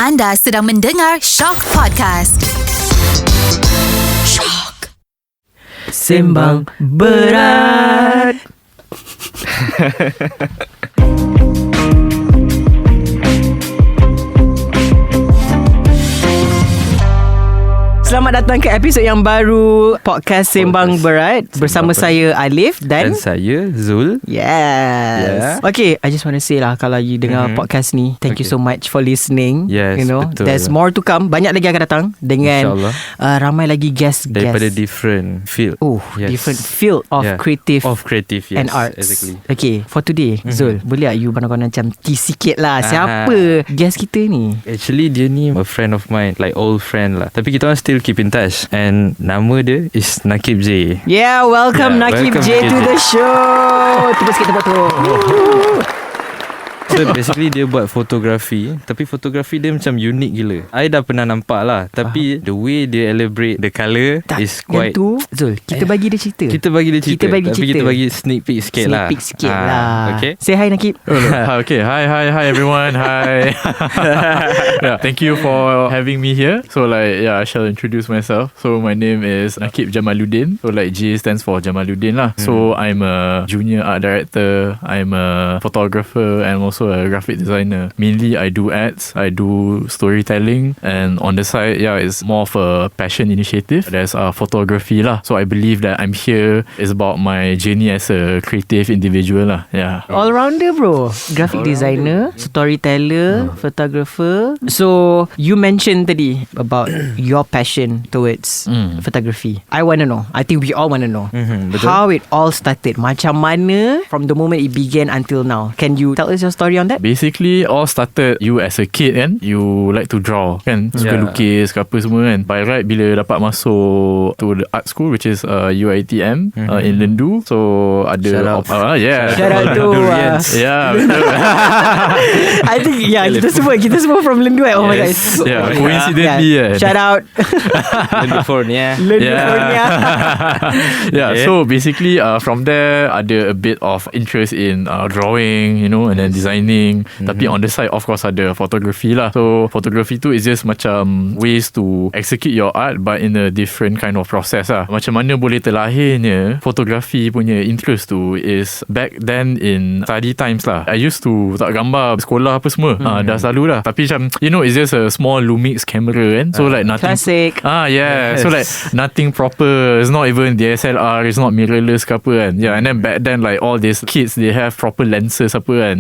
Anda sedang mendengar Syok Podcast. Syok. Sembang Ber-ART. Selamat datang ke episod yang baru Podcast Sembang Ber-ART bersama saya Alif dan saya Zul. Yes. Okay, I just want to say lah, kalau you dengar podcast ni, thank you so much for listening. Yes, you know, betul. there's more to come. Banyak lagi akan datang dengan ramai lagi guest daripada different field. Different field of creative yes, and arts. Exactly. Okay, for today, Zul, boleh tak you pandang macam tease sikit lah siapa guest kita ni? Actually dia ni a friend of mine, like old friend lah. Tapi kita orang still keep in touch. And nama dia is NaqibJ. Yeah, welcome NaqibJ to the show. Terus kita buat tu. So basically dia buat fotografi, tapi fotografi dia macam unik gila. I dah pernah nampak lah, tapi the way dia elaborate the colour is quite. Yang tu Zul, kita bagi dia cerita. Kita bagi sneak peek sikit lah. Okay. Say hi Naqib. Okay, hi everyone. Hi. Thank you for having me here. So I shall introduce myself. So my name is Naqib Jamaluddin. So J stands for Jamaluddin lah. So I'm a junior art director. I'm a photographer and also a graphic designer. Mainly I do ads, I do storytelling, and on the side it's more of a passion initiative. There's photography lah. So I believe that I'm here is about my journey as a creative individual lah. All-rounder bro. Graphic designer, storyteller, photographer. So you mentioned tadi about your passion towards photography. I want to know, I think we all want to know how it all started. Macam mana from the moment it began until now. Can you tell us your story on that? Basically all started you as a kid kan. You like to draw kan, suka lukis ke apa semua kan. By right bila dapat masuk to the art school, which is UiTM in Lendu. So ada shout out to I think kita semua from Lendu Oh my god. Coincidentally shout out Lendu Fornia. So basically from there ada a bit of interest in drawing, you know, and then designing. Tapi on the side of course ada photography lah. So photography tu is just macam ways to execute your art but in a different kind of process lah. Macam mana boleh terlahirnya fotografi punya interest tu is back then in study times lah. I used to tak gambar sekolah apa semua. Dah selalu lah. Tapi macam you know, it's just a small Lumix camera kan. So like nothing classic. So like nothing proper. It's not even DSLR, it's not mirrorless ke apa kan. And then back then like all these kids they have proper lenses apa kan.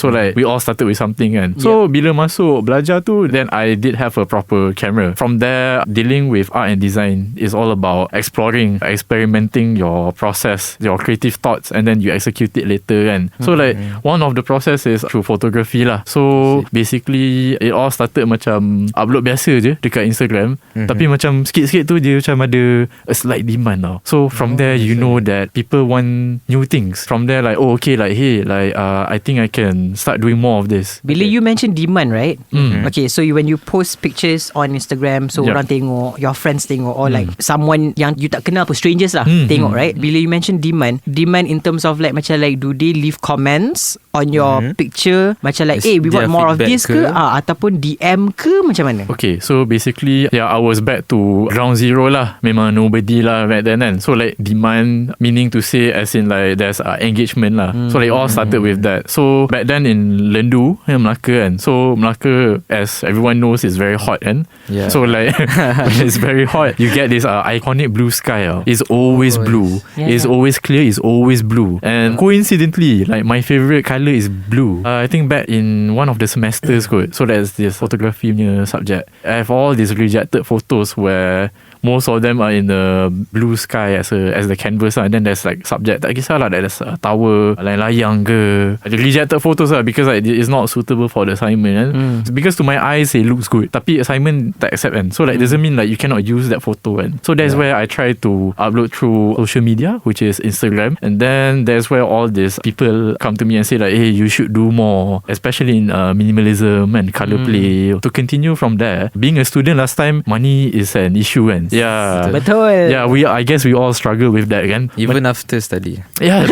So like we all started with something kan. So bila masuk belajar tu, then I did have a proper camera. From there, dealing with art and design is all about experimenting your process, your creative thoughts, and then you execute it later kan. So like one of the process is through photography lah. So basically it all started macam upload biasa je dekat Instagram. Tapi macam sikit-sikit tu dia macam ada a slight demand tau. So from there you know that people want new things. From there like I think I can start doing more of this. Bila you mention demand, right? Okay, so when you post pictures on Instagram, so orang tengok, your friends tengok, or like someone yang you tak kenal pun, strangers lah, tengok, right? Bila you mention demand in terms of like macam like do they leave comments on your picture macam like we want more of this ke? Ataupun DM ke macam mana? Okay, so basically I was back to ground zero lah. Memang nobody lah back then kan. So like demand meaning to say as in like there's engagement lah. So like all started with that. So back then in Lendu, Melaka kan. So Melaka, as everyone knows, is very hot kan. So like when it's very hot, you get this iconic blue sky. It's always blue. It's always clear. It's always blue. And coincidentally, like my favorite colour is blue. I think back in one of the semesters kot. So that's this photography punya subject. I have all these rejected photos where most of them are in the blue sky as the canvas lah. And then there's like subject, tak kisah lah, there's a tower, layang-layang ke. The rejected photos lah because like it's not suitable for the assignment kan. Because to my eyes it looks good, tapi assignment tak accept kan. So like doesn't mean like you cannot use that photo kan. So that's where I try to upload through social media, which is Instagram. And then that's where all these people come to me and say like, hey, you should do more, especially in minimalism and color play. To continue from there, being a student last time, money is an issue kan. Yeah. Betul. Yeah, I guess we all struggle with that kan. Even after study. Yeah.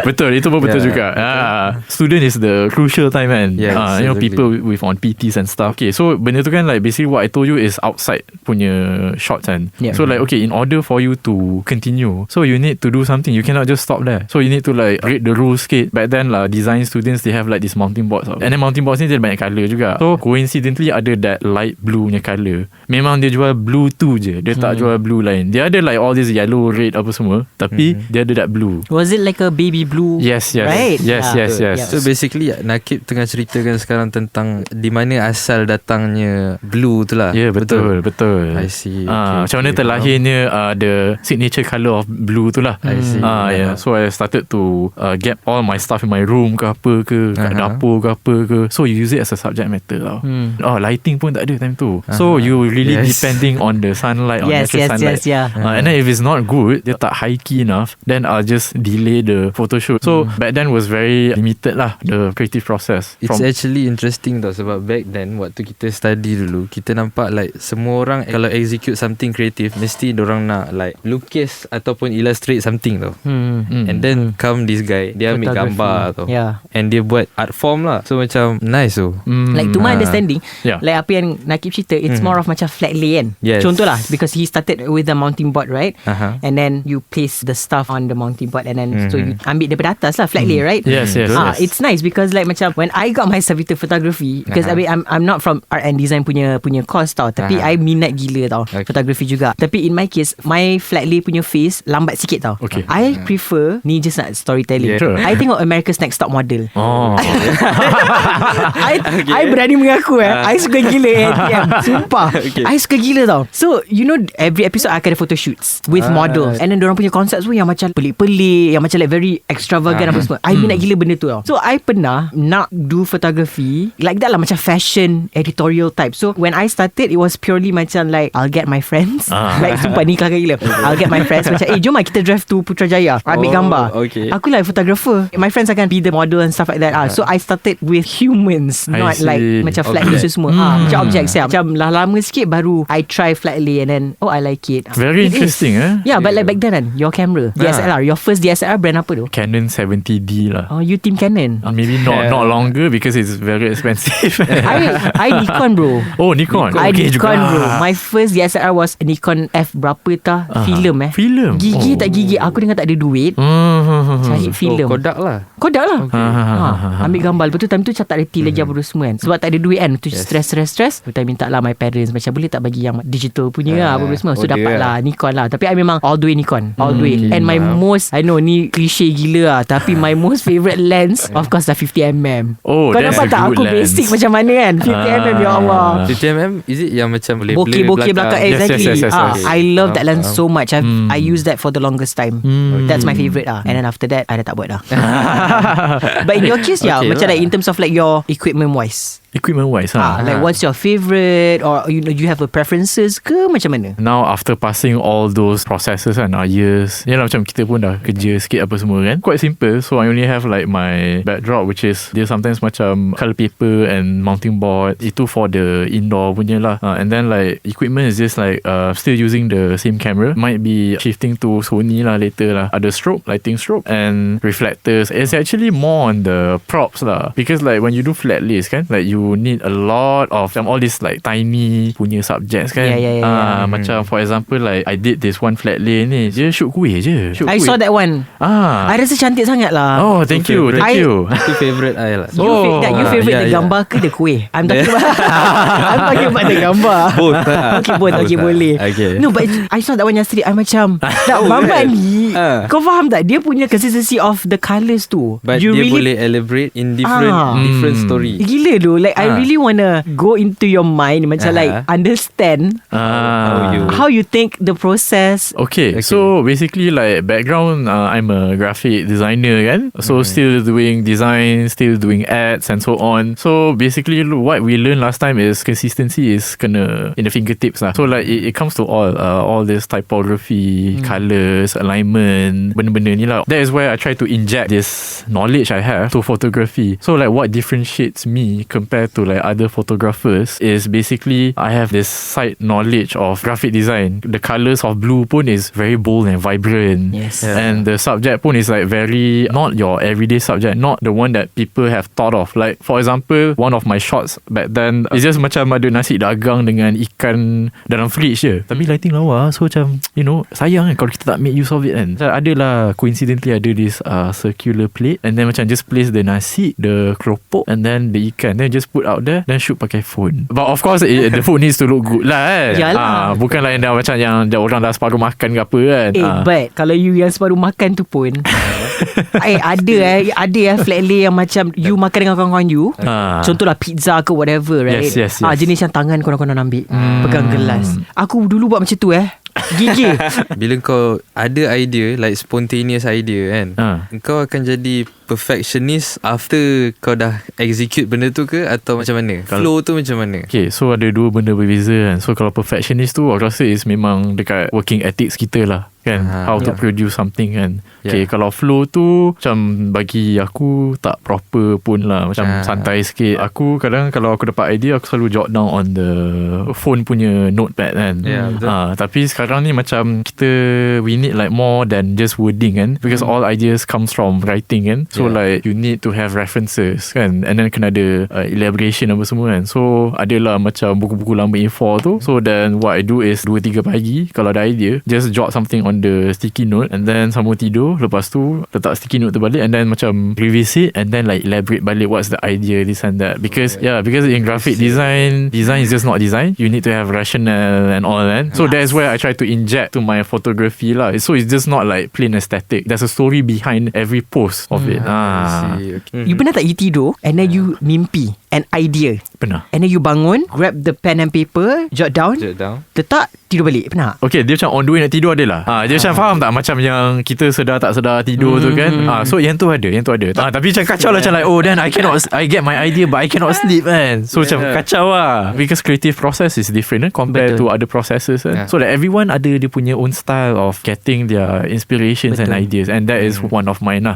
Betul, itu pun betul juga. Student is the crucial time kan. Yes, You know, exactly. people with on PTs and stuff. Okay, so benda tu kan like basically what I told you is outside punya shots kan. Yeah. So like okay, in order for you to continue, so you need to do something. You cannot just stop there. So you need to like read the rules sikit. Back then lah, design students they have like this mounting boards. And then mounting boards ni dia banyak colour juga. So coincidentally ada that light blue punya colour. Memang dia jual blue tu je. Dia tak jual blue lain. Dia ada like all this yellow, red apa semua. Tapi dia ada that blue. Was it like a baby blue? Yes. Right? Yes. So basically Naqib tengah ceritakan sekarang tentang di mana asal datangnya blue tu lah. Ya, betul. I see. Macam mana terlahirnya the signature colour of blue tu lah. I see. Yeah. So I started to get all my stuff in my room ke apa ke, kat dapur ke apa ke. So you use it as a subject matter tau. Lighting pun tak ada time tu. So you really depending on the sunlight, on natural sunlight. And then if it's not good, dia tak high key enough, then I'll just delay the photo shoot. So back then was very limited lah, the creative process. It's actually interesting tau, sebab back then waktu kita study dulu, kita nampak like semua orang kalau execute something creative mesti dorang nak like lukis ataupun illustrate something tau. And then come this guy, dia ambil gambar tau. And dia buat art form lah. So macam nice tu. Like to my understanding, Yeah. like apa yang Naqib cerita, it's more of macam flat lay kan. Yes. Contoh lah, because he started with the mounting board, right? Uh-huh. And then you place the stuff on the mounting board, and then so you ambil daripada atas lah, flat lay, right? Yes. It's nice because like macam when I got myself into photography, because I mean I'm not from art and design punya course tau, tapi I minat gila tau photography juga. Tapi in my case, my flat lay punya face lambat sikit tau. Okay. I prefer ni just nak storytelling. Sure. I tengok America's Next Top Model. I berani mengaku I suka gila ATM. Sumpah. I suka gila tau. So you know every episode akan ada photo shoots with models, and then dorang punya concept semua yang macam pelik-pelik, yang macam like very extravagant apa semua. I minat gila benda tu tau. So I pernah nak do photography like that lah, macam fashion editorial type. So when I started, it was purely macam like I'll get my friends like sumpah ni kelakar gila. I'll get my friends macam jom lah kita drive to Putrajaya, ambil gambar. Aku like photographer, my friends akan be the model and stuff like that. So I started with humans, not like macam flat lay semua. Macam objects ya. Macam lah lama sikit baru I try flat lay, and then I like it. Very It interesting is. Yeah, but like back then kan, your camera DSLR, your first DSLR brand apa tu? Canon 70D lah. Oh, you team Canon? Maybe not longer because it's very expensive. I Nikon bro. Oh, Nikon. I Okay Nikon juga. bro. My first DSLR was Nikon F berapa tah? Film Film. Gigi tak gigi. Aku dengar tak ada duit, cari film. Kodak lah. Kodak lah. Ambil gambar. Lepas tu time tu macam tak reti lagi apa semua kan. Sebab tak ada duit kan. Tu stress. Lepas minta lah my parents macam boleh tak bagi yang digital punya lah apa semua. So dapat lah Nikon lah. Tapi I memang all the way Nikon. All the way. And my most, I know ni cliche gila lah, tapi my most favourite lens of course lah 50mm. Oh, kau that's nampak a tak good aku lens. basic macam mana kan? 50mm ya Allah. 50mm is it yang macam boleh Bokeh belakang. Exactly. Yes. I love that lens so much. I use that for the longest time. That's my favourite lah. And then after that I dah tak buat dah. But in your case macam like in terms of like your equipment wise, like what's your favourite, or you have a preferences ke macam mana? Now after passing all those processes and years, macam kita pun dah kerja sikit apa semua kan, quite simple. So I only have like my backdrop, which is dia sometimes macam colour paper and mounting board. Itu for the indoor punya lah. And then like equipment is just like still using the same camera. Might be shifting to Sony lah later lah. Ada lighting strobe and reflectors. It's actually more on the props lah, because like when you do flat lays kan, like you need a lot of all these like tiny punya subjects kan. Macam for example like I did this one flat lay ni, dia shoot kuih je. I saw that one. I rasa cantik sangat lah. Oh, thank you. Itu favourite I lah. You favourite the gambar ke the kuih? I'm talking about the gambar. Both. Okay, boleh. No, but I saw that one yesterday. I macam tak Mamat ni kau faham tak, dia punya consistency of the colours tu, but you dia really boleh elaborate in different story. gila tu. Like I really wanna go into your mind, macam like understand how you think the process. Okay, so basically like background, I'm a graphic designer kan. So still doing design, still doing ads and so on. So basically what we learned last time is consistency is kena in the fingertips lah. So like it comes to all this typography, colours, alignment, benda-benda ni lah. That is where I try to inject this knowledge I have to photography. So like what differentiates me compared compare to like other photographers is basically I have this side knowledge of graphic design. The colours of blue pun is very bold and vibrant. Yes. And the subject pun is like very not your everyday subject, not the one that people have thought of. Like for example, one of my shots back then it's just macam ada nasi dagang dengan ikan dalam fridge je, tapi lighting lawa. So macam sayang kan kalau kita tak make use of it kan. Macam adalah coincidentally ada this circular plate, and then macam just place the nasi, the keropok, and then the ikan, then just put out there, then shoot pakai phone. But of course the phone needs to look good lah kan. Bukanlah yang dah macam yang orang dah separuh makan ke apa kan. But kalau you yang separuh makan tu pun ada flat lay yang macam you makan dengan kawan-kawan you, contohlah pizza ke whatever, right? Yes. Jenis yang tangan korang ambil, pegang gelas. Aku dulu buat macam tu gigih. Bila kau ada idea, like spontaneous idea kan, kau akan jadi perfectionist after kau dah execute benda tu ke, atau macam mana? Flow tu macam mana? Okay, so ada dua benda berbeza kan. So kalau perfectionist tu aku rasa is memang dekat working ethics kita lah kan, how to produce something kan. Okay, kalau flow tu macam bagi aku tak proper pun lah, macam santai sikit. Aku kadang kalau aku dapat idea, aku selalu jot down on the phone punya notepad kan. Tapi sekarang ni macam we need like more than just wording kan, because all ideas comes from writing kan. So like you need to have references kan, and then kena ada elaboration apa semua kan. So adalah macam buku-buku lama A4 tu. So then what I do is 2-3 pagi kalau ada idea, just jot something on the sticky note, and then sambung tidur, lepas tu letak sticky note tu balik, and then macam revisit, and then like elaborate balik what's the idea, this and that. Because because in graphic design is just not design. You need to have rationale and all that. So that's where I try to inject to my photography lah. So it's just not like plain aesthetic. There's a story behind every post of it. You pernah tak you tidur and then you mimpi an idea? Pernah. And then you bangun, grab the pen and paper, jot down, letak, tidur balik. Pernah? Okay, dia macam on the way nak tidur adalah. Dia macam faham tak, macam yang kita sedar tak sedar tidur tu kan. So yang tu ada. Tapi macam kacau lah, macam like then I get my idea but I cannot sleep kan. So macam kacau lah. Because creative process is different compared to other processes kan. So like everyone ada dia punya own style of getting their inspirations and ideas, and that is one of mine lah.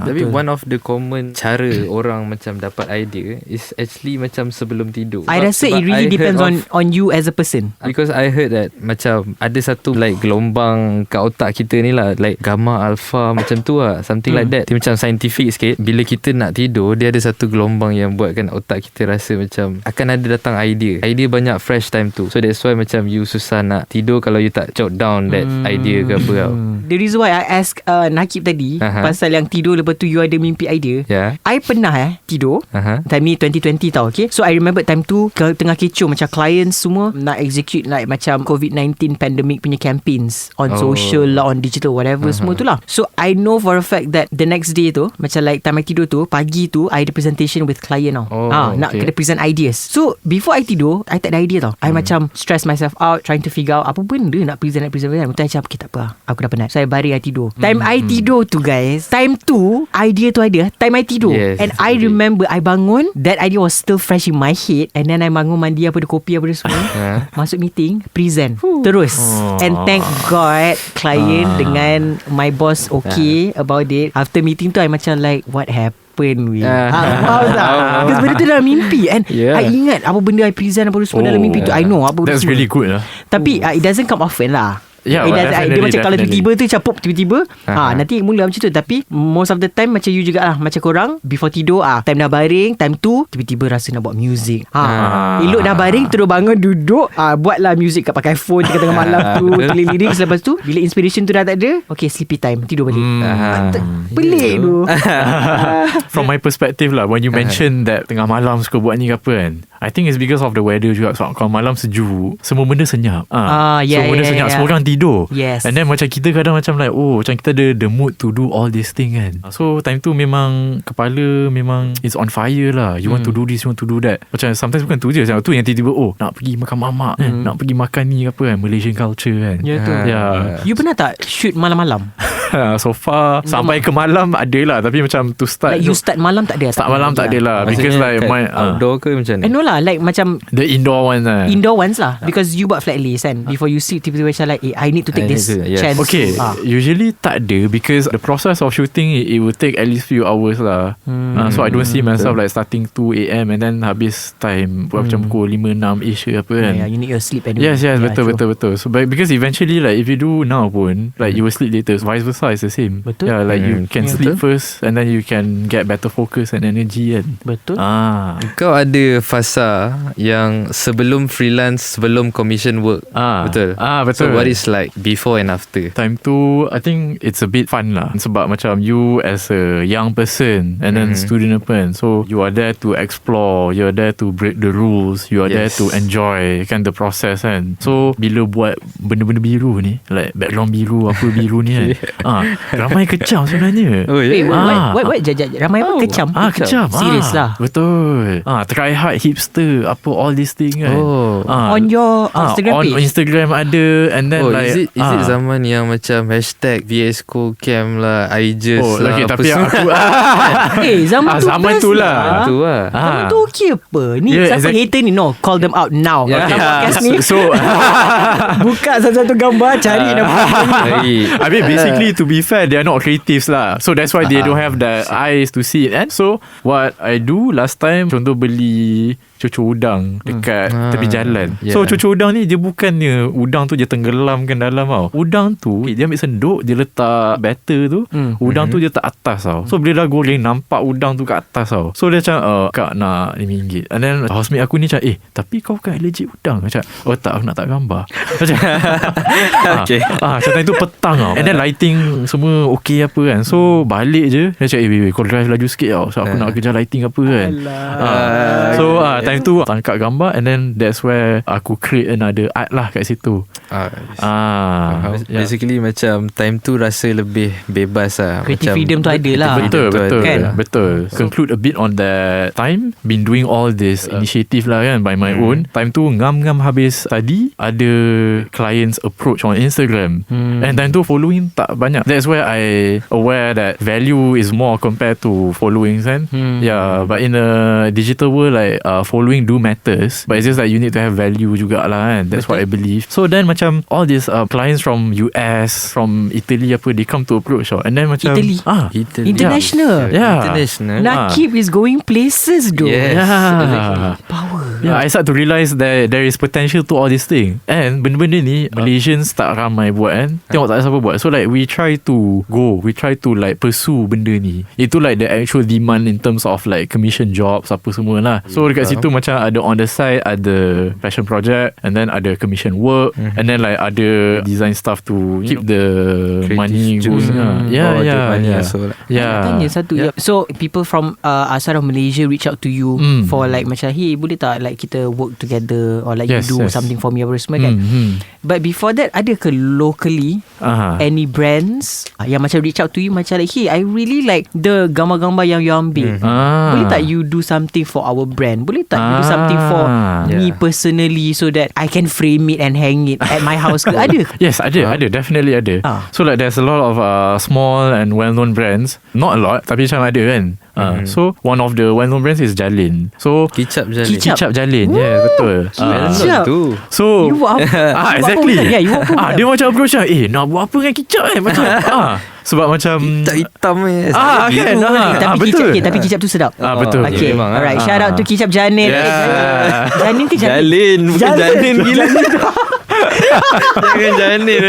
Tapi one of the common cara orang macam dapat idea is actually macam sebelum tidur. I rasa it really depends on you as a person. Because I heard that macam ada satu like gelombang kat otak kita ni lah, like gamma, alpha macam tu lah, something like that. Dia macam scientific sikit. Bila kita nak tidur, dia ada satu gelombang yang buatkan otak kita rasa macam akan ada datang idea banyak fresh time tu. So that's why macam you susah nak tidur kalau you tak jot down that idea ke apa tau. The reason why I ask Naqib tadi pasal yang tidur lepas tu you ada mimpi idea, I pernah tidur time ni 2020 tau. Okay, so I remember time tu tengah kecoh, macam clients semua nak execute like macam COVID-19 pandemic punya campaigns on social lah, on digital whatever, semua tu lah. So I know for a fact that the next day tu, macam like time I tidur tu, pagi tu I ada presentation with client tau. Nak kena present ideas. So before I tidur, I tak ada idea tau. I macam stress myself out trying to figure out apa benda nak present. Betul macam okay, tak apa, aku dah penat. So I baring, I tidur. Time I tidur tu guys, time tu idea tu ada, time I tidur. And I remember I bangun, that idea was still fresh in my head, and then I bangun mandi apa, ada kopi apa semua, masuk meeting, present terus. And thank God client dengan my boss okay about it. After meeting tu I macam like what happened? Because benda tu dalam mimpi, and I ingat apa benda I present apa semua dalam mimpi tu. I know apa that's semua. really good lah. Tapi it doesn't come often lah. Dia macam kalau tiba-tiba tu capuk tiba-tiba nanti mula macam tu. Tapi most of the time macam you juga lah, macam korang before tidur time dah baring, time tu tiba-tiba rasa nak buat music. Elok dah baring, terus bangun duduk, buatlah music kat pakai phone tengah malam tu, tulis lirik. Lepas tu bila inspiration tu dah tak ada, okay, sleepy time, tidur balik. Pelik tu. From my perspective lah, when you mention that tengah malam suka buat ni ke apa kan, I think it's because of the weather juga. Sebab kalau malam sejuk, semua benda senyap. So benda senyap, semua orang tidur. And then macam kita kadang macam like macam kita ada the mood to do all this thing kan. So time tu memang kepala memang is on fire lah. You want to do this, you want to do that. Macam sometimes bukan tu je, macam tu yang tiba-tiba nak pergi makan mamak nak pergi makan ni apa kan, Malaysian culture kan. You pernah tak shoot malam-malam? So far sampai ke malam ada lah, tapi macam to start, like you start malam tak ada? Start malam tak ada lah. Because like my outdoor ke macam ni? No lah, like macam the indoor ones lah. Indoor ones lah, because you buat flat list kan. Before you sleep tiba-tiba macam like I I need to take this chance. Okay, usually tak ada, because the process of shooting it will take at least few hours lah. So I don't see myself like starting 2 AM and then habis time macam pukul 5-6 ish ke apa kan. You need your sleep anyway. Yes, betul. So because eventually like if you do now pun like you will sleep later. So vice versa is the same. Betul. Yeah, like you can sleep first and then you can get better focus and energy kan. Betul. Kau ada fasa yang sebelum freelance, sebelum commission work. Betul. Betul. So what is like before and after? Time tu I think it's a bit fun lah, sebab macam you as a young person and then student pun, so you are there to explore, you are there to break the rules, you are there to enjoy kan the process kan. So bila buat benda-benda biru ni, like background biru, apa biru ni kan, ramai kecam sebenarnya. Wait, ramai apa kecam? Kecam. Serius lah. Betul. Try hard hipster, apa all this thing kan. On your Instagram page? On Instagram ada, and then like is it zaman yang macam hashtag VSCoCam lah, I just lah, okay, apa tapi semua. aku zaman tu lah. Zaman tu okey apa? Ni siapa hater ni? No, call them out now. Podcast ni. So buka satu-satu gambar, cari I mean basically to be fair, they are not creatives lah. So that's why they don't have the eyes to see it. And so what I do last time, contoh beli cucur udang dekat tepi jalan. So cucur udang ni dia bukannya udang tu dia tenggelamkan dalam tau. Udang tu dia ambil senduk, dia letak batter tu, udang tu dia letak atas tau. So bila dah goreng nampak udang tu kat atas tau. So dia macam kak nak RM5. And then housemate aku ni macam tapi kau kan legit udang. Macam tak, aku nak tak gambar. Macam macam time tu petang tau. And then lighting semua okay apa kan. So balik je dia macam baby kau drive laju sikit tau. So aku nak kerja lighting apa kan. So time tu tangkap gambar, and then that's where aku create another art lah kat situ. Basically macam time tu rasa lebih bebas lah. Creative macam freedom tu ada lah. Betul. Conclude a bit on that time. Been doing all this initiative lah kan by my own. Time tu ngam-ngam habis tadi, ada clients approach on Instagram. And time tu following tak banyak. That's where I aware that value is more compared to following kan. But in a digital world like following do matters, but it's just that you need to have value jugalah kan. That's what I believe. So then macam all these clients from US, from Italy apa, they come to approach and then macam Italy. International. International. Nakib is going places though. Power. I start to realise that there is potential to all this thing. And benda-benda ni Malaysians tak ramai buat kan. Tengok tak siapa buat. So like we try to like pursue benda ni. Itu like the actual demand in terms of like commission jobs apa semua lah. So dekat situ macam ada on the side, ada passion project, and then ada commission work, and then like ada design stuff to keep the money going. Tanya satu. So people from outside of Malaysia reach out to you for like macam hey boleh tak like kita work together, or like you do something for me apa semua kan. But before that, ada ke locally any brands yang macam reach out to you macam like hey I really like the gambar-gambar yang you ambil, boleh tak you do something for our brand, boleh tak you do something for me personally so that I can frame it and hang it at my house ke? Ada? Yes, ada, definitely ada. So like there's a lot of small and well-known brands. Not a lot, tapi macam ada kan. So one of the well-known brands is Jalin. So Kicap Jalin. Yeah, betul. So you buat apa? exactly. Dia macam approach nak buat apa dengan kicap macam sebab macam hitam kan. Betul. Tapi kicap tu sedap. Betul. Okay, alright. Shout out to Kicap Janin. Janin ke Jalin? Bukan Janin gila. Jangan Janin.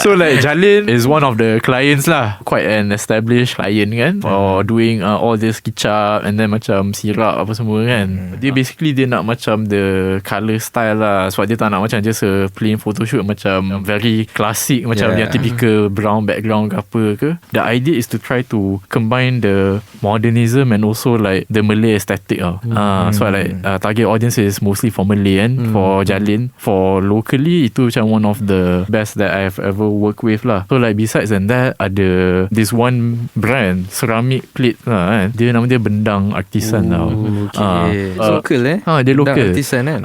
So like Jalin is one of the clients lah. Quite an established client kan, for doing all this kicap and then macam sirap apa semua kan. Dia basically dia nak macam the colour style lah. Sebab dia tak nak macam just a plain photoshoot macam very classic, macam yang typical brown background ke apa ke. The idea is to try to combine the modernism and also like the Malay aesthetic so like target audience is mostly for Malay kan, for Jalin. For locally, itu macam one of the best that I have ever worked with lah. So like besides than that, ada this one brand ceramic plate lah kan. Dia nama dia Bendang Artisan tau. Local dia local. Bendang Artisan kan.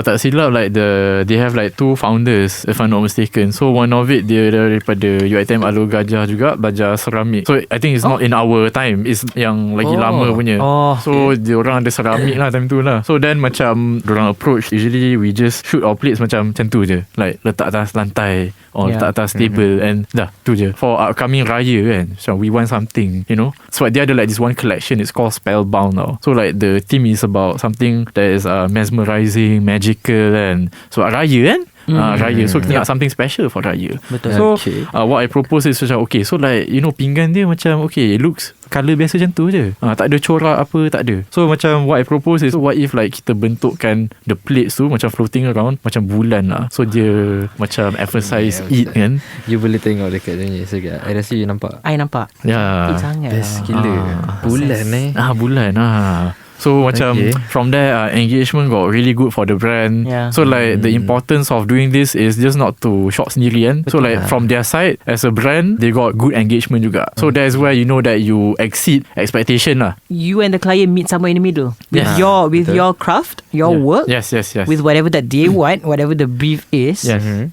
Tak silap like they have like 2 founders if I'm not mistaken. So one of it dia daripada UiTM Alur Gajah juga, belajar ceramik. So I think it's not in our time, it's yang lagi lama punya. So diorang ada ceramik lah time tu lah. So then macam diorang approach, usually we just shoot our plates macam tu je, like letak atas lantai or letak atas table and dah tu je. For upcoming raya kan, so we want something, you know. So dia ada like this one collection, it's called Spellbound now. So like the theme is about something that is mesmerizing, magical, and so raya kan. Raya, so kita nak something special for raya. Betul. So what I propose is macam okay, so like you know pinggan dia macam okay, it looks colour biasa macam tu je, tak ada corak apa, tak ada. So macam what I propose is, what if like kita bentukkan the plates tu macam floating around macam bulan lah, so dia macam emphasize it kan. You boleh tengok dekat ni sekejap. I rasa you nampak. I nampak. Ya, sangat best gila. Bulan bulan So macam from there engagement got really good for the brand. So like the importance of doing this is just not to shop sendiri kan. So like from their side as a brand, they got good engagement juga. So that's where you know that you exceed expectation lah. You and the client meet somewhere in the middle with your craft, your work. Yes. With whatever that they want, whatever the brief is.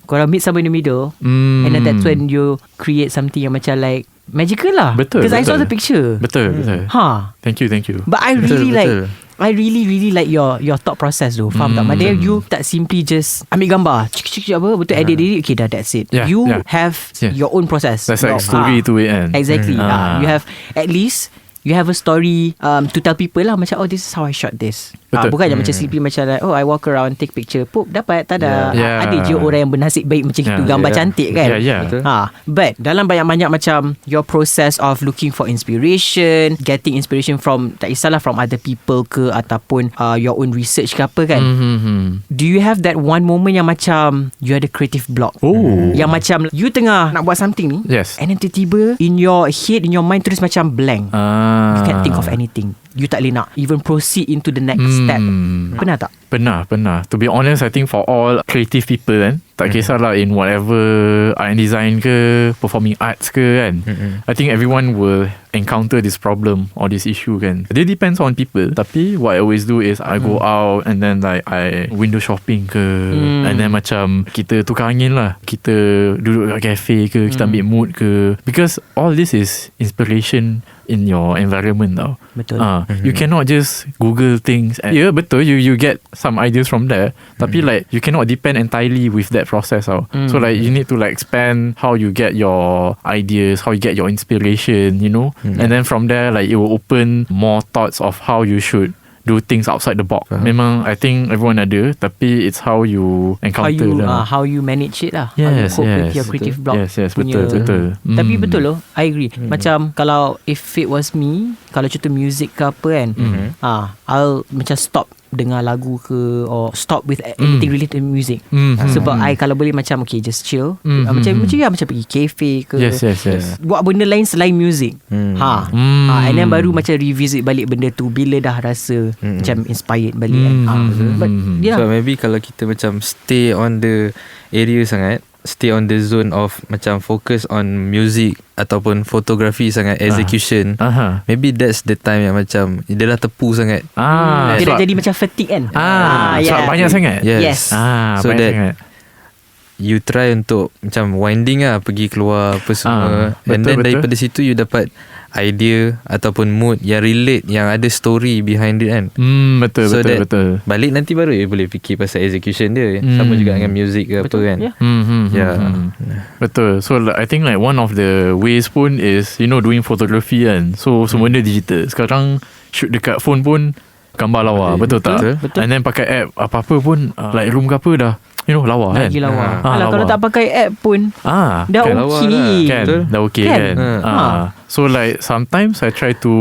Korang meet somewhere in the middle, and then that's when you create something yang macam like magical lah. Betul. Because I saw the picture. Betul. Thank you. But I really I really like your thought process though. Faham tak? Maksudnya you tak simply just ambil gambar cik apa, betul edit okay dah, that's it. You have your own process. There's like story to it kan. Exactly. You have at least you have a story to tell people lah, macam this is how I shot this. Bukan je macam simply macam like, I walk around take picture, pop dapat, tak ada. Ada je orang yang bernasib baik macam itu, gambar cantik kan. But dalam banyak-banyak macam your process of looking for inspiration, getting inspiration from, tak kisahlah from other people ke ataupun your own research ke apa kan. Do you have that one moment yang macam you ada creative block? Yang macam you tengah nak buat something ni, and then tiba-tiba in your head, in your mind terus macam blank. You can't think of anything. You tak boleh nak even proceed into the next step. Pernah tak? Pernah. To be honest, I think for all creative people kan, tak kisahlah in whatever art and design ke, performing arts ke kan, I think everyone will encounter this problem or this issue kan. It depends on people. Tapi what I always do is I go out and then like I window shopping ke, and then macam kita tukar angin lah, kita duduk kat cafe ke, kita ambil mood ke, because all this is inspiration in your environment tau. Betul. You cannot just Google things and, betul, you get some ideas from there, tapi like you cannot depend entirely with that process tau. So like you need to like expand how you get your ideas, how you get your inspiration, you know. And then from there like it will open more thoughts of how you should do things outside the box. Memang I think everyone ada, tapi it's how you encounter how you manage it lah. Yes, how you cope with your creative block. Yes, betul. Tapi betul loh, I agree. Macam kalau if it was me, kalau contoh music ke apa kan, I'll macam stop dengar lagu ke, or stop with anything related to music. Sebab I kalau boleh macam okay, just chill. Macam pergi cafe ke, buat benda lain selain music. And then baru macam revisit balik benda tu bila dah rasa macam inspired balik kan. But, so maybe kalau kita macam stay on the area sangat, stay on the zone of macam focus on music ataupun fotografi sangat, execution, maybe that's the time yang macam dia dah tepu sangat. Dia dah jadi macam fatigue kan. Banyak sangat. Yes. So that sangat. You try untuk macam winding lah, pergi keluar apa semua, and then daripada situ you dapat idea ataupun mood yang relate, yang ada story behind it kan. Betul. Balik nanti baru you boleh fikir pasal execution dia. Sama juga dengan music ke apa kan. Betul. So I think like one of the ways pun is, you know, doing photography kan. So semua benda digital. Sekarang shoot dekat phone pun gambar lawa. Betul tak? Betul. And then pakai app apa-apa pun like room ke apa dah, you know, lawa kan. Lagi lawa. Kalau tak pakai app pun dah kan, okay kan? Dah okay kan. So like sometimes I try to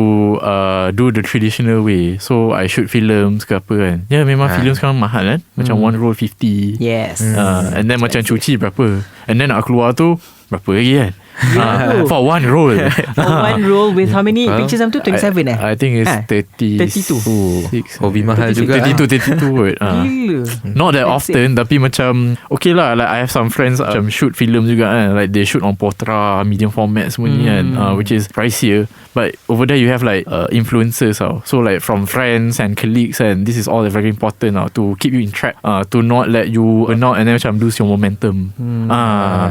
do the traditional way. So I shoot films ke apa kan. Memang filem sekarang mahal kan. Macam one roll 50. Yes. And then macam cuci berapa, and then nak keluar tu berapa lagi kan. For one roll. For one roll with how many pictures? 27 I think it's 32. Hobi mahal juga. 32 Not that often, tapi macam okay lah. Like I have some friends macam shoot film juga kan. Like they shoot on Portra, medium format semua ni kan, which is pricier. But over there you have like influencers so like from friends and colleagues, and this is all very important to keep you in track, to not let you burn out and then macam lose your momentum.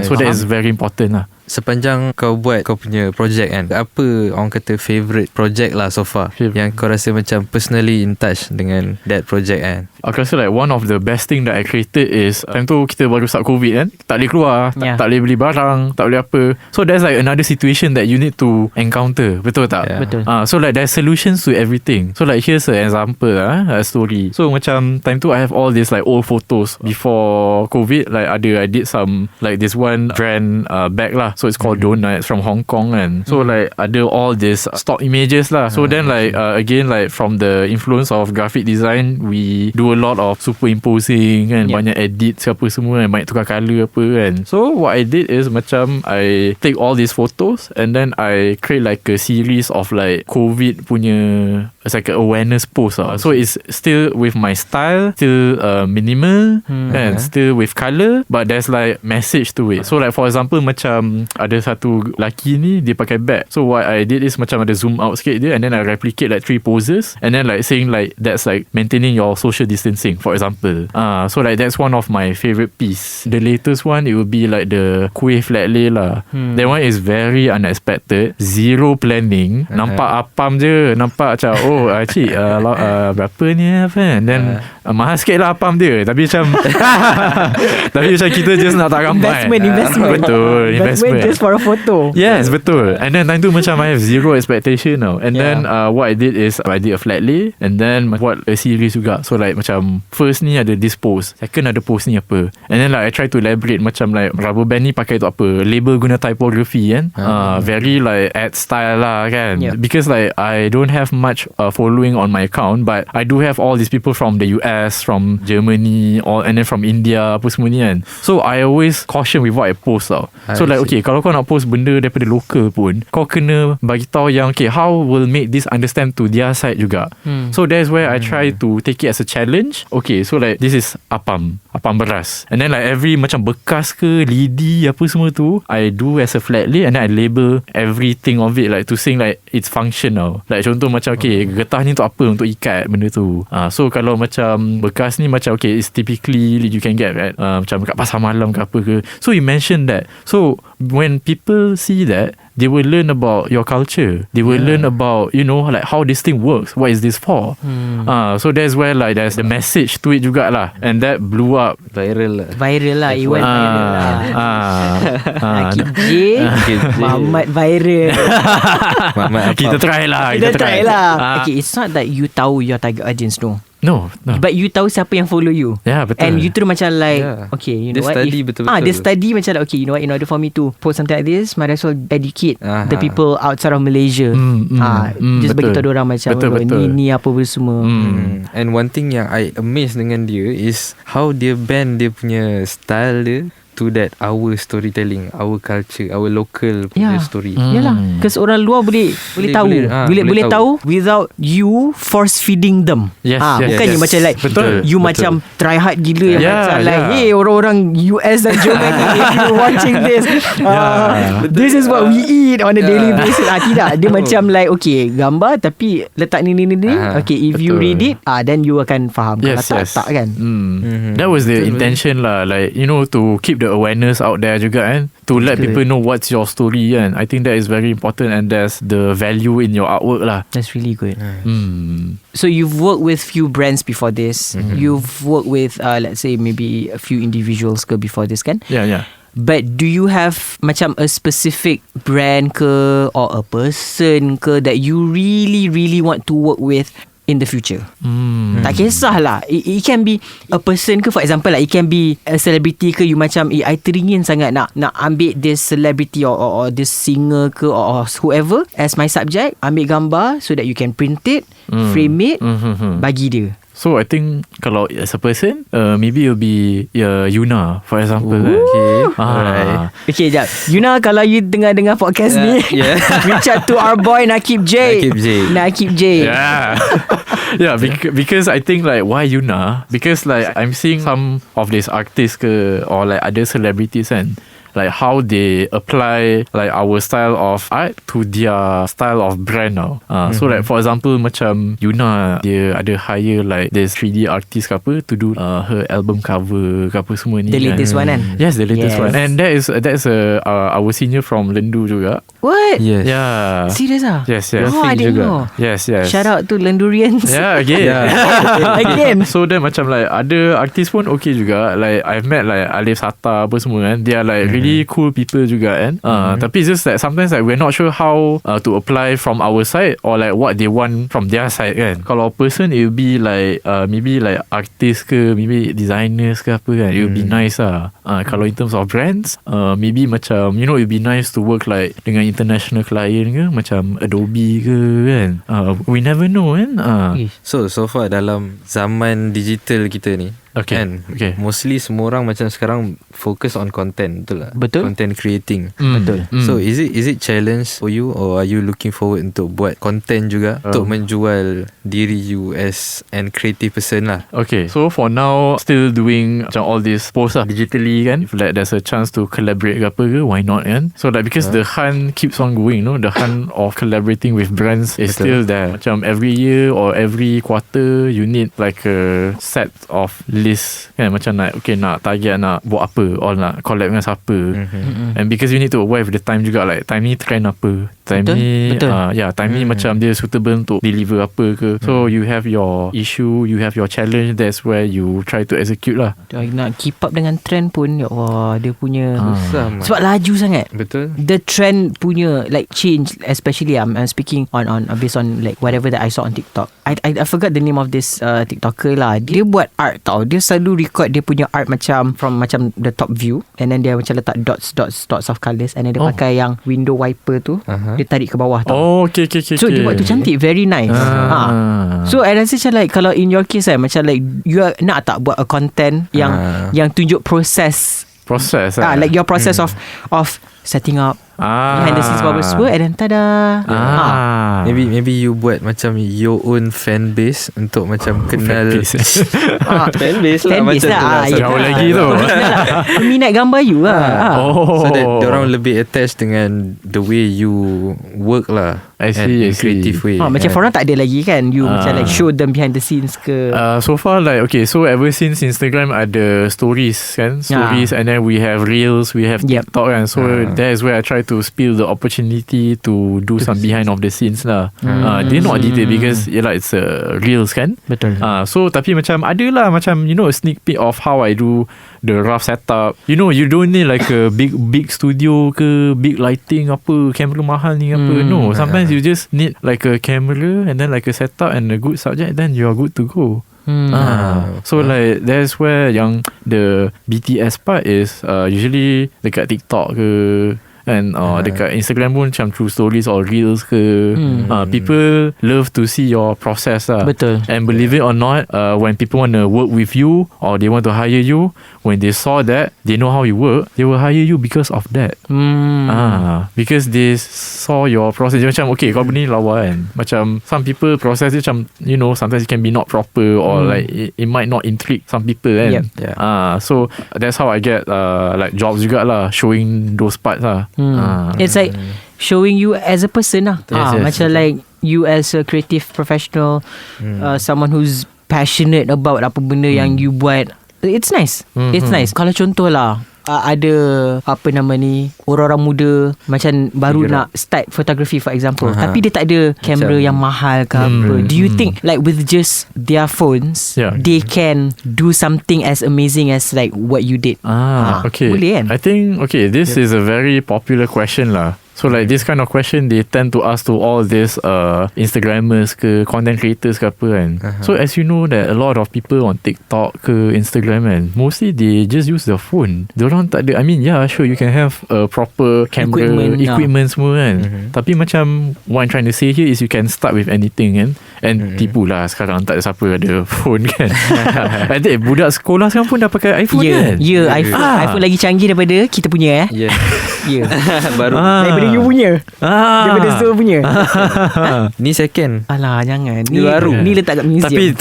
So that is very important lah. sepanjang kau buat kau punya project kan, apa orang kata favourite project lah so far yang kau rasa macam personally in touch dengan that project kan? Aku rasa like one of the best thing that I created is time tu kita baru start COVID kan, tak boleh keluar, tak boleh beli barang, tak boleh apa. So there's like another situation that you need to encounter. Betul tak? Betul. So like there's solutions to everything. So like here's an example a story. So macam time tu I have all these like old photos before COVID. Like I did some like this one brand bag lah. So it's called Donut from Hong Kong and so like ada all this stock images lah. So then like again like from the influence of graphic design, we do a lot of superimposing kan, banyak edit siapa semua kan, banyak tukar colour apa kan. So what I did is macam I take all these photos and then I create like a series of like COVID punya, it's like an awareness post lah. So it's still with my style, still minimal and still with colour, but there's like message to it. So like for example macam ada satu lelaki ni dia pakai bag. So what I did is macam ada zoom out sikit dia and then I replicate like 3 poses and then like saying like that's like maintaining your social distancing for example. So like that's one of my favourite piece. The latest one it will be like the kuih flat lay lah. That one is very unexpected, zero planning. Nampak apam je, nampak macam oh cik berapa ni apa kan, then mahal sikit lah apam dia, tapi macam tapi macam kita just nak tak ramai Investment investment just for a photo. Yes, betul. And then time tu macam I have zero expectation now. And then what I did is I did a flat lay and then buat a series juga. So like macam first ni ada this pose, second ada pose ni apa, and then like I try to elaborate macam like rubber band ni pakai tu apa, label guna typography kan. Very like ad style lah kan. Because like I don't have much following on my account, but I do have all these people from the US, from Germany, and then from India apa semua ni kan. So I always caution with what I post tau. So like okay, kalau kau nak post benda daripada local pun, kau kena bagi tahu yang okay, how will make this understand to their side juga. So that's where I try to take it as a challenge. Okay, so like this is apam beras, and then like every macam bekas ke lidi apa semua tu I do as a flat lay and then I label everything of it like to saying like its functional. Like contoh macam okay, getah ni untuk apa, untuk ikat benda tu. So kalau macam bekas ni macam okay, it's typically you can get right, macam kat pasar malam ke apa ke. So you mention that. So when people see that, they will learn about your culture. They will learn about, you know, like how this thing works. What is this for? So that's where like there's the message to it jugalah. And that blew up. Viral lah. It went viral lah. NaqibJ Muhammad viral. Kita try lah. Okay, it's not that you tahu your target audience, No. But you tahu siapa yang follow you. Yeah, betul. And you tu macam like okay, you know dia what, study betul-betul. Dia study macam like okay, you know what, in order for me to post something like this, might as well educate the people outside of Malaysia. Just bagi tahu orang macam betul. ni apa semua. And one thing yang I amazed dengan dia is how dia bend dia punya style dia to that our storytelling, our culture, our local punya story. Yalah, because orang luar boleh tahu without you force feeding them. Bukannya macam like you macam try hard gila yang macam like hey orang-orang US dan Germany if you watching this this is what we eat on a daily basis. Tidak, dia macam like okay, gambar tapi letak ni okay, if you read it then you akan faham. Kalau tak kan. That was the intention lah, like you know, to keep the awareness out there juga kan, to let people know what's your story kan. I think that is very important and that's the value in your artwork lah. That's really good. So you've worked with few brands before this. You've worked with let's say maybe a few individuals ke before this kan? Yeah. But do you have macam a specific brand ke or a person ke that you really want to work with in the future? Tak kisahlah, it can be a person ke, for example like it can be a celebrity ke, you macam I teringin sangat nak ambil this celebrity or this singer ke or whoever as my subject, ambil gambar so that you can print it, frame it, bagi dia. So I think kalau as a person, maybe it'll be Yuna, for example. Okay, jap. Yuna, kalau you dengar podcast ni, reach out to our boy NaqibJ. Yeah, because I think like why Yuna? Because like I'm seeing some of these artists ke or like other celebrities and like how they apply like our style of art to their style of brand now. So like for example macam Yuna, dia ada hire like this 3D artist ke apa to do her album cover ke apa semua ni. The latest one kan? Yes, the latest one. And that is our senior from Lendu juga. What? Yes. Yeah. Serious ah? Yes. Oh, I didn't know. Yes. Shout out to Lendurians. Yeah, again. Again. So then macam like ada artis pun okay juga. Like I've met like Alif Sata apa semua kan. They are like really cool people juga kan. Tapi it's just like sometimes like we're not sure how to apply from our side or like what they want from their side kan. Kalau person it will be like maybe like artist ke, maybe designers ke apa kan. It will be nice lah. Kalau in terms of brands, maybe macam it will be nice to work like dengan international client ke, macam Adobe ke kan. We never know kan. So far dalam zaman digital kita ni, kan, mostly semua orang macam sekarang focus on content, betul tak? Betul. Content creating. Betul. So is it challenge for you, or are you looking forward untuk buat content juga untuk menjual diri you as an creative person lah? Okay, so for now still doing macam all this post lah digitally kan. If like there's a chance to collaborate ke apa ke, why not kan. So like because the hunt keeps on going, the hunt of collaborating with brands is still there. Macam every year or every quarter you need like a set of list kan, macam nak target nak buat apa, or nak collab dengan siapa. And because you need to aware with the time juga, like time ni trend apa, time ni time ni macam dia suitable untuk deliver apa ke. So you have your issue, you have your challenge, that's where you try to execute lah. Nak keep up dengan trend pun, ya Allah, dia punya Susah, sebab laju sangat. betul. The trend punya like change, especially I'm speaking on based on like whatever that I saw on TikTok. I forgot the name of this TikToker lah. Dia buat art tau. Dia selalu record dia punya art macam from macam the top view, and then dia macam letak dots of colours, and then dia pakai yang window wiper tu, dia tarik ke bawah tau. Oh, okay. So dia buat tu cantik, very nice. So I rasa macam like kalau in your case macam like you nak tak buat a content yang tunjuk proses like your process of setting up behind the scenes bubble semua, and then tada. Maybe you buat macam your own fan base untuk macam kenal fan base lah, macam tu lah. Jauh lagi tu. Minat gambar you lah. So that diorang lebih attached dengan the way you work lah. I see. Creative way. Macam korang tak ada lagi kan, you macam like show them behind the scenes ke? So far like okay, so ever since Instagram ada stories kan, and then we have reels, we have TikTok kan. So that is where I try to spill the opportunity to do some behind of the scenes lah. Dia not detail because it's reels kan. Betul. So tapi macam ada lah macam a sneak peek of how I do the rough setup. You don't need like a big studio ke, big lighting apa, kamera mahal ni apa. No, sometimes you just need like a camera and then like a setup and a good subject, then you are good to go. So like that's where yang the BTS part is usually dekat TikTok ke, and dekat Instagram pun macam through stories or reels ke. People love to see your process lah. Betul. And believe it or not, when people want to work with you or they want to hire you, when they saw that, they know how you work, they will hire you because of that. Because they saw your process. Macam okay, kau ni lawa kan, macam some people process dia macam sometimes it can be not proper, or like it might not intrigue some people kan. So that's how I get like jobs juga lah, showing those parts lah. It's like showing you as a person lah. Macam like you as a creative professional, someone who's passionate about apa benda yang you buat. It's nice. It's nice. Kalau contoh lah, ada apa nama ni, orang-orang muda macam baru nak start photography for example, tapi dia tak ada kamera yang mahal ke apa. Do you think like with just their phones they can do something as amazing as like what you did? Okay. Boleh kan? I think this is a very popular question lah. So like this kind of question they tend to ask to all these Instagrammers ke, content creators ke apa kan. So as you know that a lot of people on TikTok ke Instagram kan, mostly they just use their phone. Diorang tak ada, I mean sure you can have a proper camera equipment semua kan. Tapi macam what I'm trying to say here is you can start with anything kan. And tipu lah sekarang tak ada siapa ada phone kan. Ada budak sekolah sekarang pun dah pakai iPhone kan. iPhone lagi canggih daripada kita punya Yeah. Ya. Baru Daripada you punya. Daripada Zul punya. Ni second. Alah, jangan. Ni baru. Ni letak kat museum.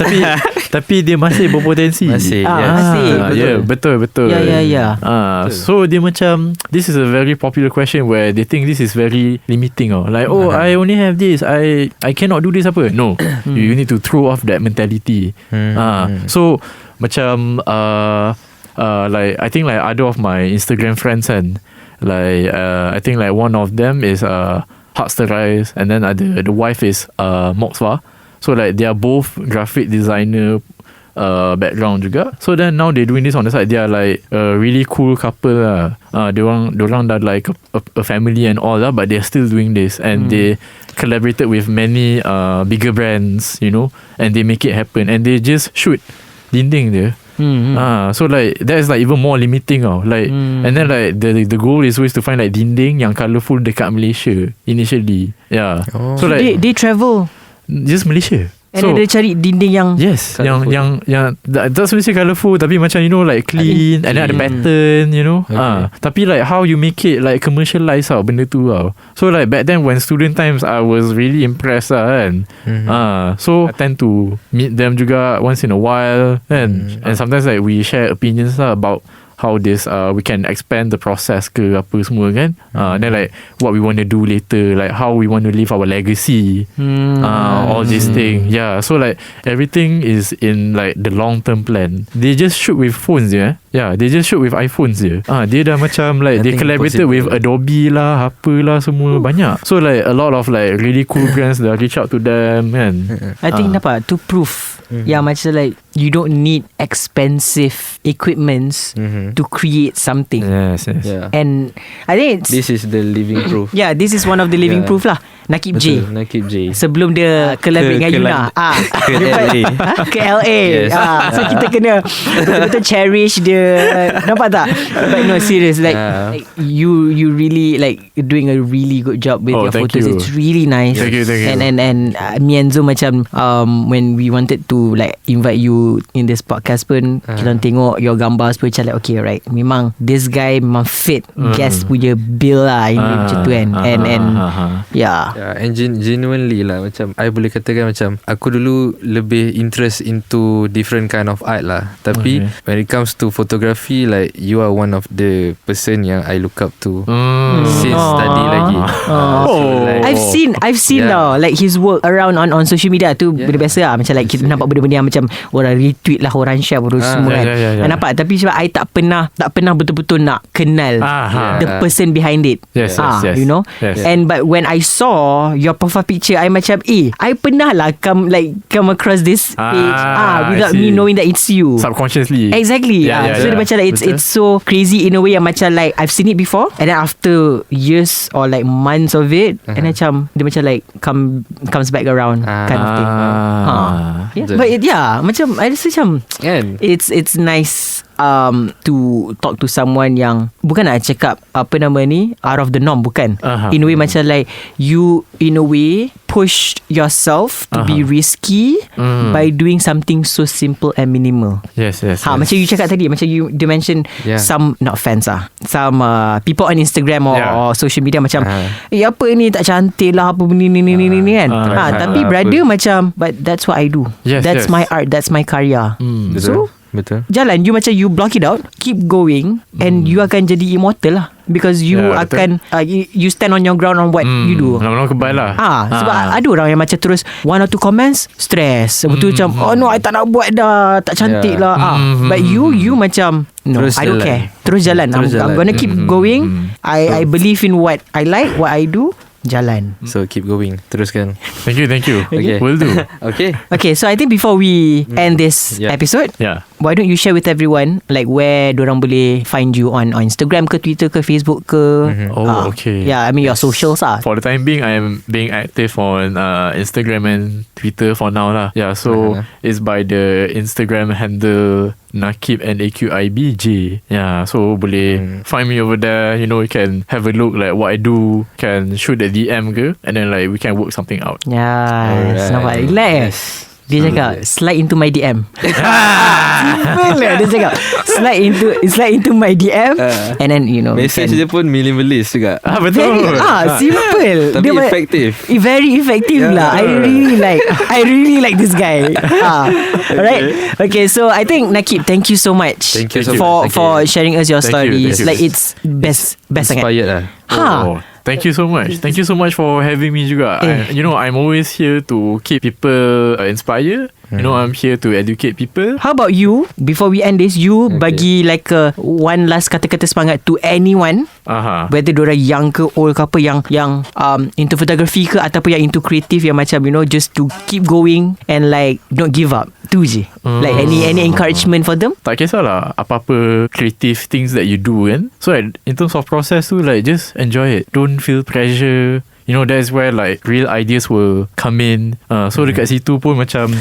Tapi dia masih berpotensi. Masih. Masih. Betul. Ya. So dia macam, this is a very popular question where they think this is very limiting. Like, I only have this. I cannot do this apa. No. You need to throw off that mentality. So macam like I think like other of my Instagram friends and like I think like one of them is Hardsterized, and then the wife is Moxwa. So like they are both graphic designer background juga. So then now they doing this on the side. They are like a really cool couple lah. Diorang dah like a family and all lah, but they're still doing this, and they collaborated with many bigger brands, you know, and they make it happen, and they just shoot dinding dia. So like that is like even more limiting like and then like the goal is always to find like dinding yang colourful dekat Malaysia initially. So like they travel just Malaysia. and then dia cari dinding yang colourful. yang tak semestinya colourful, tapi macam you know like clean and then ada pattern, you know. Tapi like how you make it like commercialize benda tu So like back then when student times I was really impressed kan. So I tend to meet them juga once in a while, and sometimes like we share opinions about how this we can expand the process ke apa semua kan. Then like what we want to do later, like how we want to leave our legacy, all these things. So like everything is in like the long term plan. They just shoot with phones they just shoot with iPhones je. Dia dah macam like they collaborated with Adobe lah, apalah semua banyak. So like a lot of like really cool brands dah reach out to them kan. I think dapat to prove yang macam like you don't need expensive equipments to create something. Yes. And I think This is the living proof. this is one of the living proof lah. NaqibJ. NaqibJ. Sebelum dia collaborate dengan Yuna ke LA. ke LA. Yes. So kita kena betul-betul cherish dia. Nampak tak? But no, serious, like you really like doing a really good job with your thank photos. you. It's really nice. Thank you. And me and Zo macam when we wanted to like invite you in this podcast pun, kita tengok your gambar semua macam like okay right, memang this guy memang fit guest punya bill lah macam tu kan. And genuinely lah, macam I boleh katakan macam aku dulu lebih interest into different kind of art lah, tapi when it comes to photography, like you are one of the person yang I look up to since study lagi. So like, I've seen lah like his work around on social media tu. Benda biasa lah, macam like kita nampak benda-benda yang macam orang retweet lah, orang share semua kan. Nampak, tapi sebab I tak pernah betul-betul nak kenal the person behind it. Yes. You know. And but when I saw your profile picture, I macam I pernah lah come across this page without me knowing that it's you. Subconsciously. Exactly. So dia macam like it's so crazy in a way yang macam like I've seen it before, and then after years or like months of it, and macam dia macam like comes back around kind of thing. But macam I rasa macam it's nice to talk to someone yang bukan nak cakap apa nama ni out of the norm, bukan. In a way macam like you in a way pushed yourself to be risky by doing something so simple and minimal. Yes. Macam you cakap tadi, macam you mention some not fans some people on Instagram or social media macam apa ni tak cantik lah, apa benda ni kan. Tapi brother macam, but that's what I do. That's my art, that's my karya. Betul. Jalan you macam you block it out, keep going, and you akan jadi immortal lah, because you akan you stand on your ground on what you do. Lama-lama kebal lah. Sebab ada orang yang macam terus one or two comments stress betul macam oh no I tak nak buat dah, tak cantik lah. But you macam no, I don't care, terus jalan. I'm gonna keep going. I believe in what I like, what I do. Jalan. So keep going. Teruskan. Thank you. Okay. Will do. Okay, so I think before we end this episode, why don't you share with everyone like where dorang boleh find you on Instagram ke, Twitter ke, Facebook ke? Okay. I mean your socials lah. For the time being, I am being active on Instagram and Twitter for now lah. So it's by the Instagram handle Naqib NaqibJ. So boleh find me over there. You know, you can have a look like what I do. Can shoot the DM ke, and then like we can work something out. Nampak relax. Dia cakap slide into my DM. Simple lah. Dia cakap slide into my DM, and then Message dia pun minimalist juga. Betul. Simple. Tapi efektif. Very effective lah. I really like this guy. Alright. Okay, so I think Naqib, thank you so much. Thank you so much. for sharing us your stories. you. Like it's best sangat. Inspired lah. Thank you so much. Thank you so much for having me juga. I'm always here to keep people inspired. I'm here to educate people. How about you? Before we end this, bagi like one last kata-kata semangat to anyone, whether diorang young ke old ke apa, yang into photography ke ataupun yang into creative, yang macam just to keep going and like don't give up. Tu je. Like any encouragement for them? Tak kisahlah apa-apa creative things that you do kan. So in terms of process tu, like just enjoy it. Don't feel pressure. That's where like real ideas will come in. So dekat situ pun macam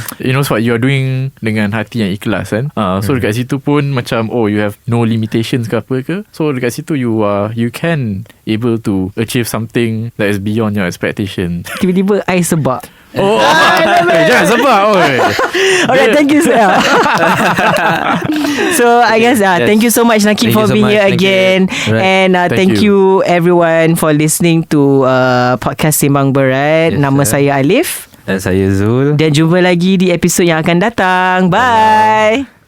what you're doing dengan hati yang ikhlas kan. So dekat situ pun macam you have no limitations ke apa ke. So dekat situ you can able to achieve something that is beyond your expectation. Tiba-tiba I sebab. Jangan sebab. Alright, thank you sir. So I guess thank you so much Naqib for being here again. And thank you everyone for listening to podcast Sembang Ber-ART. Nama saya Alif. Dan saya Zul. Dan jumpa lagi di episod yang akan datang. Bye.